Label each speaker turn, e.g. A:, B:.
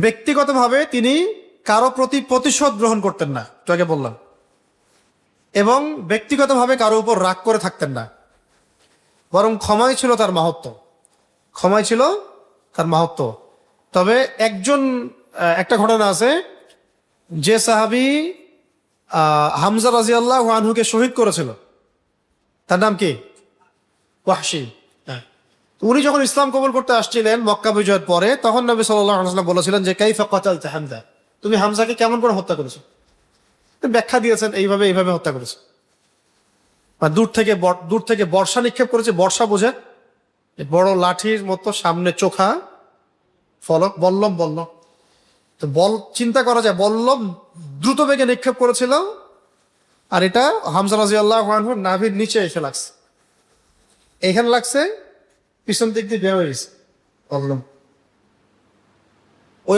A: ব্যক্তিগতভাবে তিনি কারো প্রতি প্রতিশোধ গ্রহণ করতেন না, তোকে বললাম, এবং ব্যক্তিগতভাবে কারো উপর রাগ করে থাকতেন না, বরং ক্ষমাই ছিল তার মাহাত্ম্য। ক্ষমাই ছিল তার মাহাত্ম্য। তবে একটা ঘটনা আছে, যে সাহাবী হামজা রাদিয়াল্লাহু আনহুকে শহীদ করেছিল, তার নাম কি? ওয়াহশী। উনি যখন ইসলাম কবুল করতে আসছিলেন মক্কা বিজয়ের পরে, তখন নবী সাল্লাল্লাহু আলাইহি ওয়াসাল্লাম বলেছিলেন যে কাইফা কাতালতা হামজা, তুমি হামজাকে কেমন করে হত্যা করেছো? ব্যাখ্যা দিয়েছেন, এইভাবে এইভাবে হত্যা করেছে। দূর থেকে বর্ষা নিক্ষেপ করেছে, বর্ষা বোঝে, বড় লাঠির মতো, সামনে চোখা ফলক, বল্লম বল্লম, তো চিন্তা করা যায়, বল্লম দ্রুত বেগে নিক্ষেপ করেছিল, আর এটা হামজা রাদিয়াল্লাহু আনহুর নাভির নিচে এসে লাগছে, এইখানে লাগছে, পিছন দিক দিয়ে বের হয়ে গেছে বল্লম। ওই